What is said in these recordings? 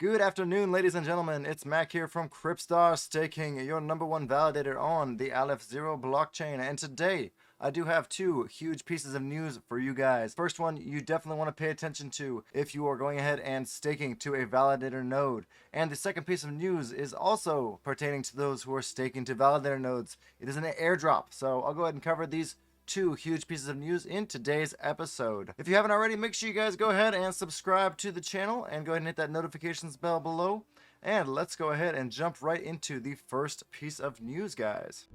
Good afternoon, ladies and gentlemen. It's Mac here from Cryptstar Staking, your #1 validator on the Aleph Zero blockchain. And today, I do have two huge pieces of news for you guys. First one, you definitely want to pay attention to if you are going ahead and staking to a validator node. And the second piece of news is also pertaining to those who are staking to validator nodes. It is an airdrop. So I'll go ahead and cover these two huge pieces of news in today's episode. If you haven't already, make sure you guys go ahead and subscribe to the channel and go ahead and hit that notifications bell below. And let's go ahead and jump right into the first piece of news, guys.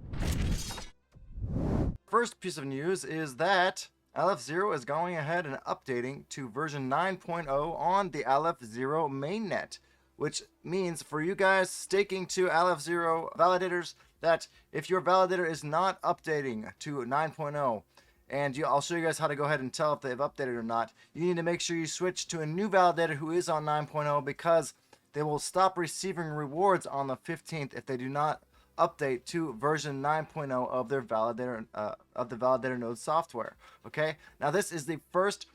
First piece of news is that Aleph Zero is going ahead and updating to version 9.0 on the Aleph Zero mainnet, which means for you guys staking to Aleph Zero validators that if your validator is not updating to 9.0, and I'll show you guys how to go ahead and tell if they've updated or not, you need to make sure you switch to a new validator who is on 9.0 because they will stop receiving rewards on the 15th if they do not update to version 9.0 of their validator of the validator node software. Okay, now this is the first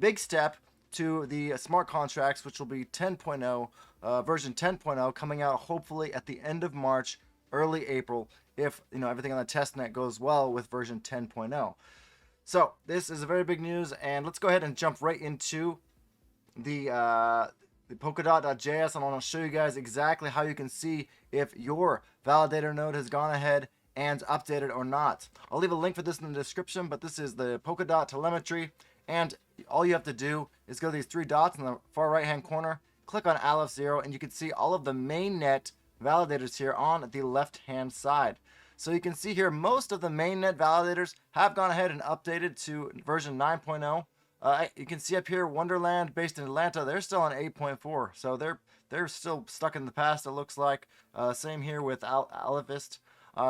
big step to the smart contracts, which will be 10.0, version 10.0, coming out hopefully at the end of March, early April, if everything on the testnet goes well with version 10.0. So this is a very big news, and let's go ahead and jump right into the Polkadot.js, and I want to show you guys exactly how you can see if your validator node has gone ahead and updated or not. I'll leave a link for this in the description, but this is the Polkadot telemetry, and all you have to do is go to these three dots in the far right hand corner, click on Aleph Zero, and you can see all of the mainnet validators here on the left hand side. So you can see here most of the mainnet validators have gone ahead and updated to version 9.0. You can see up here Wonderland based in Atlanta, they're still on 8.4, so they're still stuck in the past, it looks like. Same here with Alephist.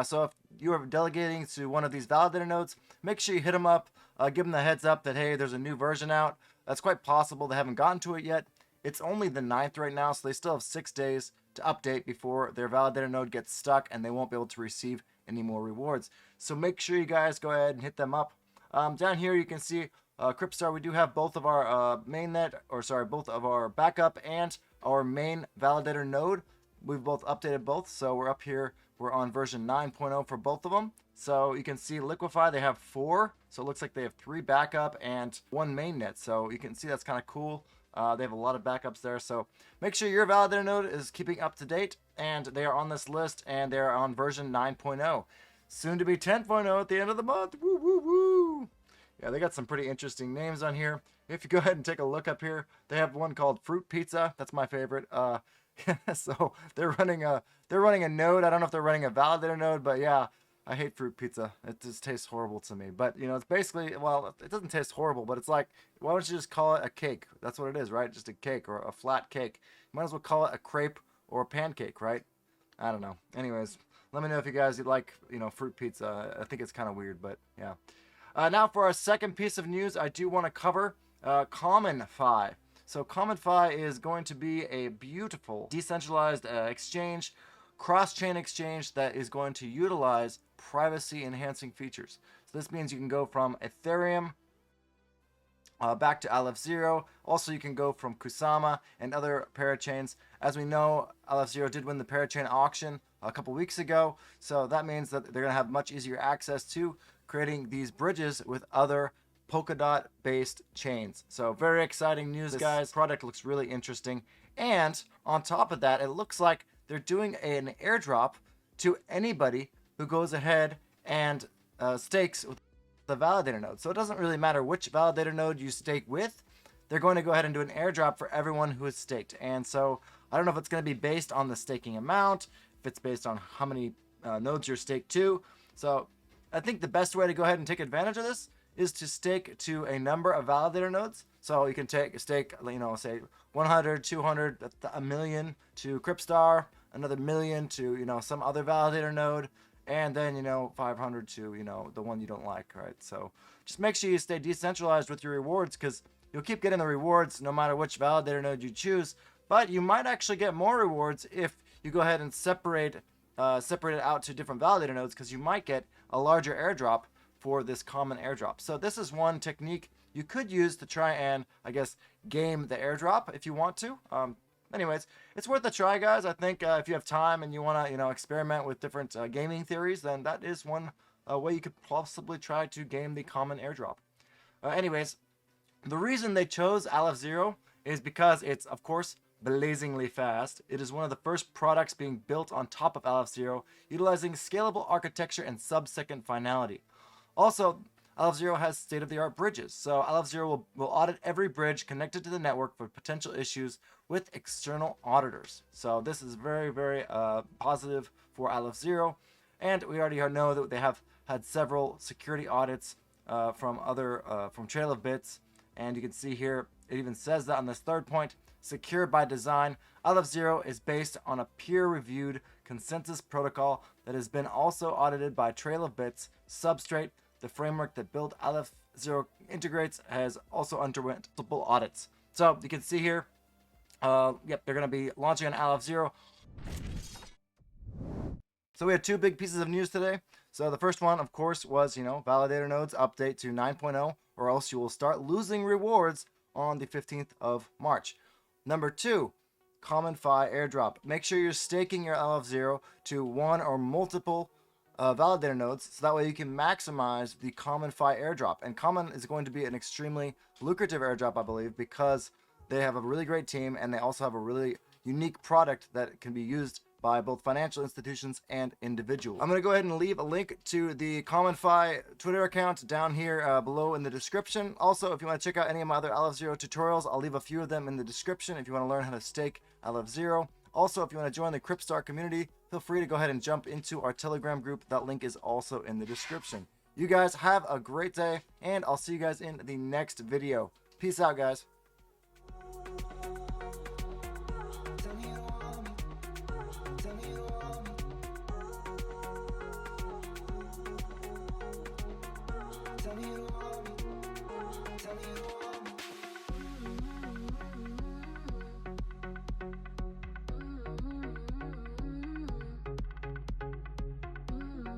So if you are delegating to one of these validator nodes, make sure you hit them up, give them the heads up that, hey, there's a new version out. That's quite possible they haven't gotten to it yet. It's only the 9th right now, so they still have 6 days to update before their validator node gets stuck and they won't be able to receive any more rewards. So make sure you guys go ahead and hit them up. Down here you can see Cryptstar, we do have both of our both of our backup and our main validator node. We've both updated both, so we're up here. We're on version 9.0 for both of them. So you can see Liquify, they have 4. So it looks like they have 3 backup and 1 mainnet. So you can see that's kind of cool. They have a lot of backups there. So make sure your validator node is keeping up to date, and they are on this list, and they are on version 9.0. Soon to be 10.0 at the end of the month. Woo, woo, woo. Yeah, they got some pretty interesting names on here. If you go ahead and take a look up here, they have one called Fruit Pizza. That's my favorite. So they're running a node. I don't know if they're running a validator node, but yeah, I hate Fruit Pizza. It just tastes horrible to me. But it's basically, well, it doesn't taste horrible, but it's like, why don't you just call it a cake? That's what it is, right? Just a cake or a flat cake. You might as well call it a crepe or a pancake, right? I don't know. Anyways, let me know if you guys like Fruit Pizza. I think it's kind of weird, but yeah. Now for our second piece of news, I do want to cover CommonFi. So CommonFi is going to be a beautiful decentralized exchange, cross-chain exchange that is going to utilize privacy-enhancing features. So this means you can go from Ethereum back to Aleph Zero. Also, you can go from Kusama and other parachains. As we know, Aleph Zero did win the parachain auction a couple weeks ago, so that means that they're going to have much easier access to creating these bridges with other Polkadot based chains. So very exciting news, guys. This product looks really interesting, and on top of that, it looks like they're doing an airdrop to anybody who goes ahead and stakes with the validator node. So it doesn't really matter which validator node you stake with, they're going to go ahead and do an airdrop for everyone who is staked. And so I don't know if it's going to be based on the staking amount, if it's based on how many nodes you're staked to. So I think the best way to go ahead and take advantage of this is to stake to a number of validator nodes. So you can stake, say 100, 200, a million to Cryptstar, another million to, some other validator node, and then, 500 to, the one you don't like, right? So just make sure you stay decentralized with your rewards, because you'll keep getting the rewards no matter which validator node you choose, but you might actually get more rewards if you go ahead and separate it out to different validator nodes, because you might get a larger airdrop for this common airdrop. So this is one technique you could use to try and, I guess, game the airdrop if you want to. anyways, it's worth a try, guys. I think if you have time and you want to, experiment with different gaming theories, then that is one way you could possibly try to game the common airdrop. Anyways, the reason they chose Aleph Zero is because it's, of course, blazingly fast. It is one of the first products being built on top of Aleph Zero, utilizing scalable architecture and sub-second finality. Also, Aleph Zero has state-of-the-art bridges, so Aleph Zero will audit every bridge connected to the network for potential issues with external auditors. So this is very, very positive for Aleph Zero, and we already know that they have had several security audits from Trail of Bits, and you can see here it even says that on this third point, secure by design. Aleph Zero is based on a peer-reviewed consensus protocol that has been also audited by Trail of Bits. Substrate, the framework that built Aleph Zero integrates, has also underwent multiple audits. So you can see here, they're going to be launching on Aleph Zero. So we had two big pieces of news today. So the first one, of course, was, validator nodes update to 9.0, or else you will start losing rewards on the 15th of March. Number two, Common Fi airdrop. Make sure you're staking your Aleph Zero to one or multiple validator nodes, so that way you can maximize the Common Fi airdrop. And Common is going to be an extremely lucrative airdrop, I believe, because they have a really great team and they also have a really unique product that can be used by both financial institutions and individuals. I'm going to go ahead and leave a link to the Common Fi Twitter account down here below in the description. Also, if you want to check out any of my other Aleph Zero tutorials, I'll leave a few of them in the description if you want to learn how to stake Aleph Zero. Also, if you want to join the Cryptstar community, feel free to go ahead and jump into our Telegram group. That link is also in the description. You guys have a great day, and I'll see you guys in the next video. Peace out, guys.